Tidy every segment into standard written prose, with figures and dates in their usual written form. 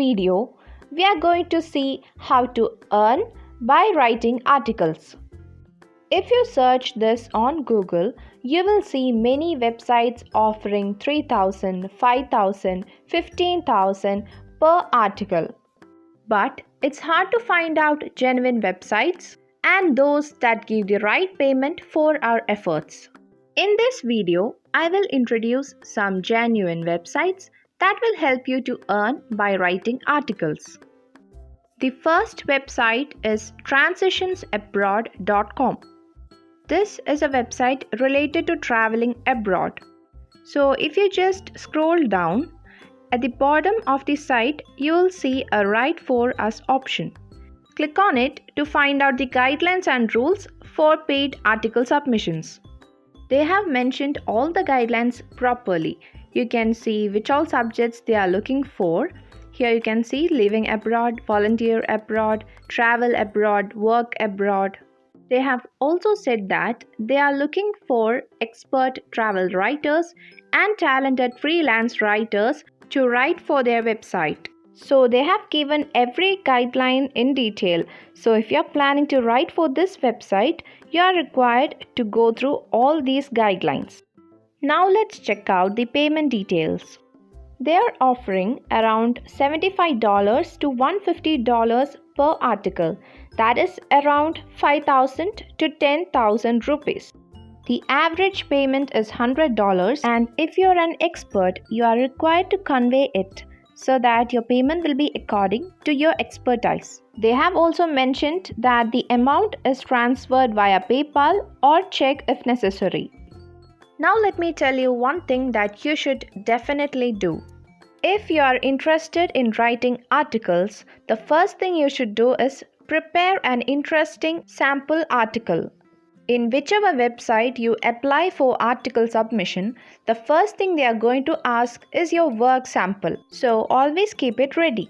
video, we are going to see how to earn by writing articles. If you search this on Google, you will see many websites offering 3,000, 5,000, 15,000 per article. But it's hard to find out genuine websites and those that give the right payment for our efforts. In this video, I will introduce some genuine websites that will help you to earn by writing articles. The first website is transitionsabroad.com. This is a website related to traveling abroad. So if you just scroll down, at the bottom of the site, you will see a Write for Us option. Click on it to find out the guidelines and rules for paid article submissions. They have mentioned all the guidelines properly. You can see which all subjects they are looking for. Here you can see living abroad, volunteer abroad, travel abroad, work abroad. They have also said that they are looking for expert travel writers and talented freelance writers to write for their website. So they have given every guideline in detail. So if you're planning to write for this website, you are required to go through all these guidelines. Now let's check out the payment details. They are offering around $75 to $150 per article. That is around 5,000 to 10,000 rupees. The average payment is $100, and if you're an expert, you are required to convey it so that your payment will be according to your expertise. They have also mentioned that the amount is transferred via PayPal or check if necessary. Now let me tell you one thing that you should definitely do. If you are interested in writing articles, the first thing you should do is prepare an interesting sample article. In whichever website you apply for article submission, the first thing they are going to ask is your work sample. So always keep it ready.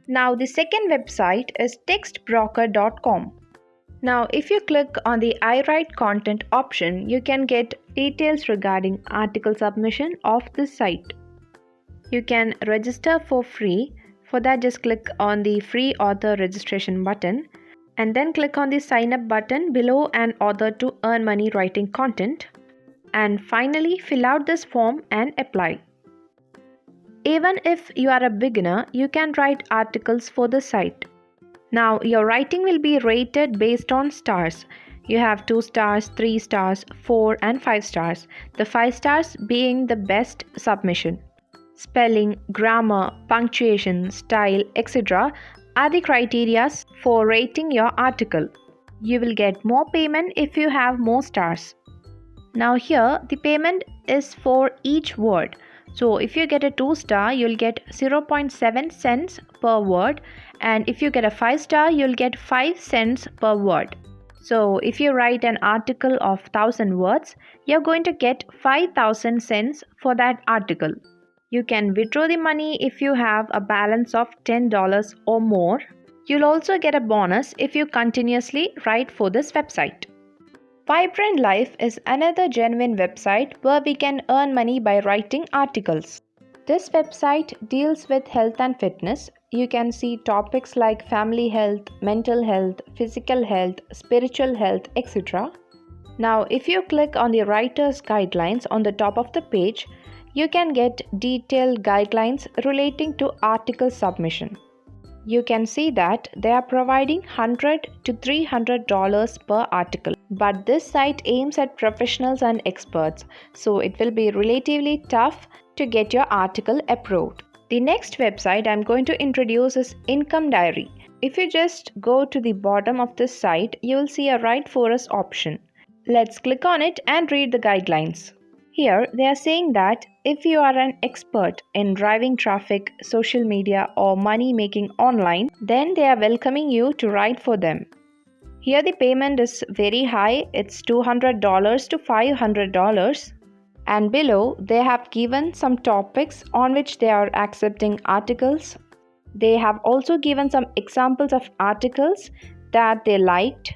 Now the second website is textbroker.com. Now if you click on the I write content option, you can get details regarding article submission of this site. You can register for free. For that, just click on the free author registration button and then click on the sign up button below and author to earn money writing content, and finally fill out this form and apply. Even if you are a beginner, you can write articles for the site. Now your writing will be rated based on stars. You have 2 stars, 3 stars, 4 and 5 stars. The 5 stars being the best submission. Spelling, grammar, punctuation, style, etc. are the criteria for rating your article. You will get more payment if you have more stars. Now here the payment is for each word. So if you get a 2-star, you'll get 0.7 cents per word, and if you get a 5-star, you'll get 5 cents per word. So if you write an article of 1,000 words, you're going to get 5,000 cents for that article. You can withdraw the money if you have a balance of $10 or more. You'll also get a bonus if you continuously write for this website. Vibrant Life is another genuine website where we can earn money by writing articles. This website deals with health and fitness. You can see topics like family health, mental health, physical health, spiritual health, etc. Now, if you click on the writer's guidelines on the top of the page, you can get detailed guidelines relating to article submission. You can see that they are providing $100 to $300 per article. But this site aims at professionals and experts, so it will be relatively tough to get your article approved. The next website I'm going to introduce is Income Diary. If you just go to the bottom of this site, you will see a Write for Us option. Let's click on it and read the guidelines. Here they are saying that if you are an expert in driving traffic, social media or money making online, then they are welcoming you to write for them. Here the payment is very high, it's $200 to $500, and below they have given some topics on which they are accepting articles. They have also given some examples of articles that they liked.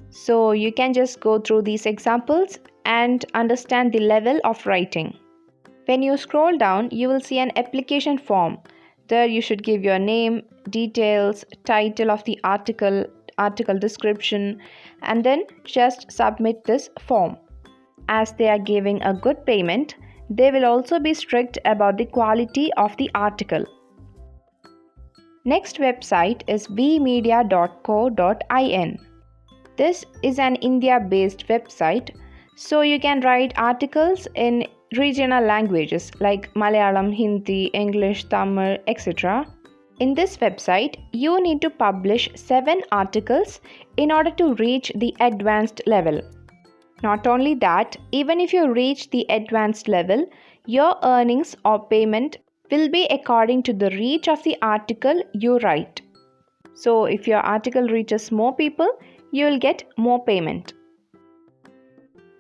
So you can just go through these examples and understand the level of writing. When you scroll down, you will see an application form. There you should give your name, details, title of the article, article description, and then just submit this form. As they are giving a good payment, they will also be strict about the quality of the article. Next website is bmedia.co.in. This is an India-based website, so you can write articles in regional languages like Malayalam, Hindi, English, Tamil, etc. In this website, you need to publish 7 articles in order to reach the advanced level. Not only that, even if you reach the advanced level, your earnings or payment will be according to the reach of the article you write. So if your article reaches more people, you will get more payment.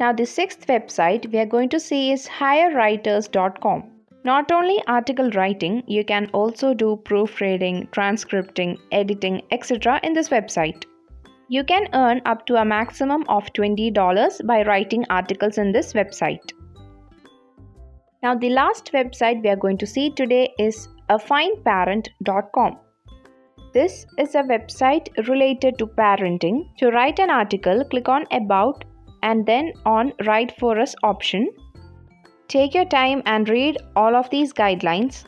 Now the 6th website we are going to see is hirewriters.com. Not only article writing, you can also do proofreading, transcripting, editing, etc. in this website. You can earn up to a maximum of $20 by writing articles in this website. Now the last website we are going to see today is afineparent.com. This is a website related to parenting. To write an article, click on About and then on Write for Us option. Take your time and read all of these guidelines.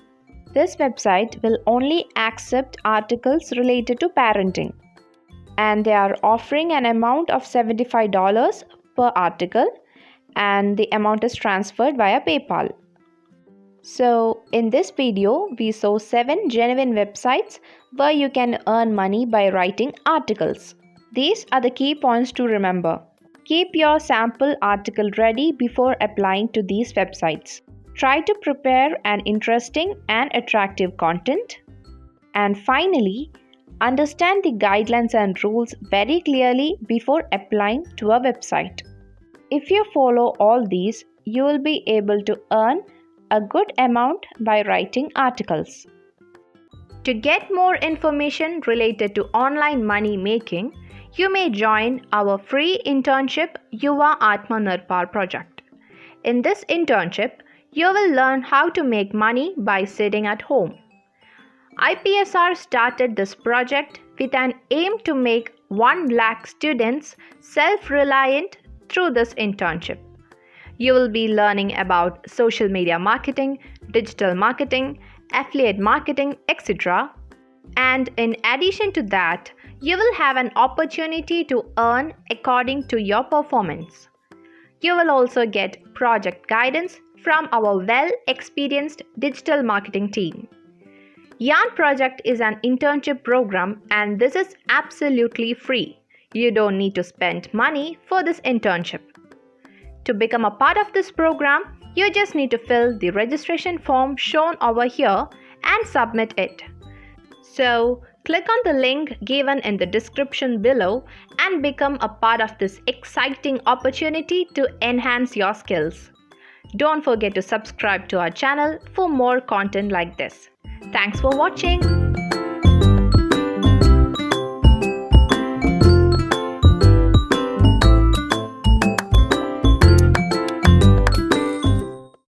This website will only accept articles related to parenting, and they are offering an amount of $75 per article, and the amount is transferred via PayPal. So in this video, we saw 7 genuine websites where you can earn money by writing articles. These are the key points to remember. Keep your sample article ready before applying to these websites. Try to prepare an interesting and attractive content. And finally, understand the guidelines and rules very clearly before applying to a website. If you follow all these, you will be able to earn a good amount by writing articles. To get more information related to online money making, you may join our free internship Yuva Atmanirbhar project. In this internship, you will learn how to make money by sitting at home. IPSR started this project with an aim to make 1 lakh students self-reliant through this internship. You will be learning about social media marketing, digital marketing, affiliate marketing, etc. And in addition to that, you will have an opportunity to earn according to your performance. You will also get project guidance from our well-experienced digital marketing team. Yarn Project is an internship program, and this is absolutely free. You don't need to spend money for this internship. To become a part of this program, you just need to fill the registration form shown over here and submit it. So, click on the link given in the description below and become a part of this exciting opportunity to enhance your skills. Don't forget to subscribe to our channel for more content like this. Thanks for watching.